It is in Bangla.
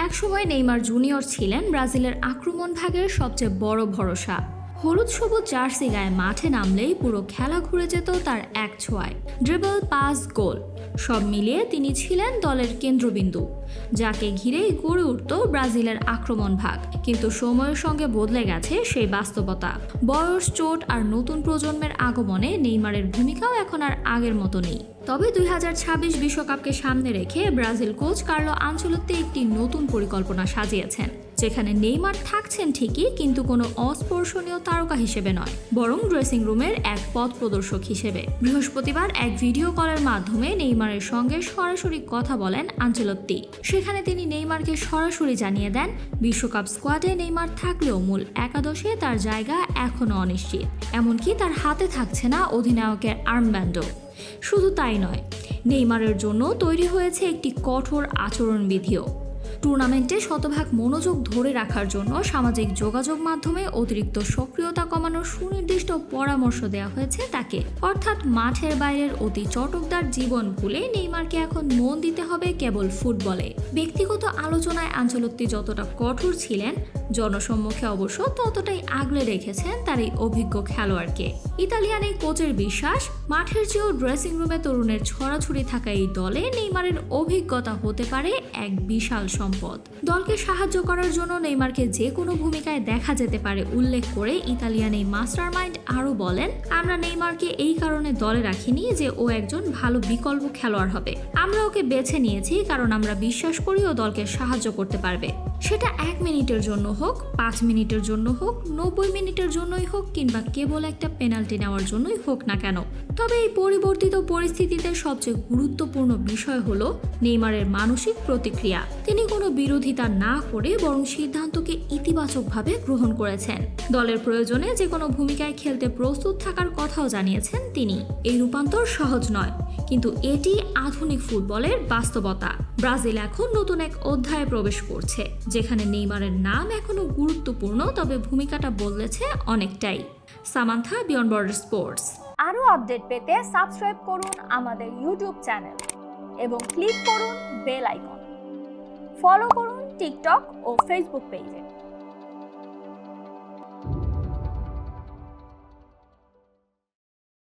একসময় নেইমার জুনিয়র ছিলেন ব্রাজিলের আক্রমণ ভাগের সবচেয়ে বড় ভরসা। হলুদ সবুজ জার্সি গায়ে মাঠে নামলেই পুরো খেলা ঘুরে যেত তার এক ছোঁয়ায়। ড্রিবল, পাস, গোল সব মিলিয়ে তিনি ছিলেন দলের কেন্দ্রবিন্দু, যাকে ঘিরেই গড়ে উঠত ব্রাজিলের আক্রমণ ভাগ। কিন্তু সময়ের সঙ্গে বদলে গেছে সেই বাস্তবতা। বয়স, চোট আর নতুন প্রজন্মের আগমনে নেইমারের ভূমিকাও এখন আর আগের মতো নেই। তবে 2026 বিশ্বকাপকে সামনে রেখে ব্রাজিল কোচ কার্লো আনচেলত্তি একটি নতুন পরিকল্পনা সাজিয়েছেন, যেখানে নেইমার থাকছেন ঠিকই, কিন্তু কোনো অস্পর্শনীয় তারকা হিসেবে নয়, বরং ড্রেসিং রুমের এক পথ প্রদর্শক হিসেবে। বৃহস্পতিবার এক ভিডিও কলের মাধ্যমে নেইমারের সঙ্গে সরাসরি কথা বলেন আনচেলত্তি। সেখানে তিনি নেইমারকে সরাসরি জানিয়ে দেন, বিশ্বকাপ স্কোয়াডে নেইমার থাকলেও মূল একাদশে তার জায়গা এখনও অনিশ্চিত। এমনকি তার হাতে থাকছে না অধিনায়কের আর্মব্যান্ডও। শুধু তাই নয়, নেইমারের জন্য তৈরি হয়েছে একটি কঠোর আচরণবিধিও। টুর্নামেন্টে শতভাগ মনোযোগ ধরে রাখার জন্য সামাজিক যোগাযোগ মাধ্যমে অতিরিক্ত সক্রিয়তা কমানোর সুনির্দিষ্ট পরামর্শ দেওয়া হয়েছে তাকে। অর্থাৎ মাঠের বাইরের অতি চটকদার জীবন ভুলে নেইমারকে এখন মন দিতে হবে কেবল ফুটবলে। ব্যক্তিগত আলোচনায় আনচেলত্তি যতটা কঠোর ছিলেন, জনসম্মুখে অবশ্য ততটাই আগলে রেখেছেন তার এই অভিজ্ঞ খেলোয়াড়কে। ইতালিয়ান এই কোচের বিশ্বাস, মাঠের চেয়েও ড্রেসিং রুমে তরুণের ছড়াছড়ি থাকা এই দলে নেইমারের অভিজ্ঞতা হতে পারে এক বিশাল সম্পদ। দলকে সাহায্য করার জন্য নেইমারকে যে কোনো ভূমিকায় দেখা যেতে পারে উল্লেখ করে ইতালিয়ান এই মাস্টারমাইন্ড আরও বলেন, আমরা নেইমারকে এই কারণে দলে রাখিনি যে ও একজন ভালো বিকল্প খেলোয়াড় হবে। আমরা ওকে বেছে নিয়েছি কারণ আমরা বিশ্বাস করি ও দলকে সাহায্য করতে পারবে। সেটা 1 মিনিটের জন্য হোক, 5 মিনিটের জন্য হোক, 90 মিনিটের জন্যই হোক, কিংবা কেবল একটা পেনাল্টি নেওয়ার জন্যই হোক না কেন। তবে এই পরিবর্তিত পরিস্থিতিতে সবচেয়ে গুরুত্বপূর্ণ বিষয় হলো নেইমারের মানসিক প্রতিক্রিয়া। তিনি কোনো বিরোধিতা না করে বরং সিদ্ধান্তকে ইতিবাচকভাবে গ্রহণ করেছেন। দলের প্রয়োজনে যে কোনো ভূমিকায় খেলতে প্রস্তুত থাকার কথাও জানিয়েছেন তিনি। এই রূপান্তর সহজ নয়, কিন্তু এটি আধুনিক ফুটবলের বাস্তবতা। ব্রাজিল এখন নতুন এক অধ্যায়ে প্রবেশ করছে, যেখানে নেইমারের নাম এখনো গুরুত্বপূর্ণ, তবে ভূমিকাটা বদলেছে অনেকটাই। Samantha, beyond border sports. আরও আপডেট পেতে সাবস্ক্রাইব করুন আমাদের ইউটিউব চ্যানেল এবং ক্লিক করুন বেল আইকন। ফলো করুন টিকটক ও ফেসবুক পেজে।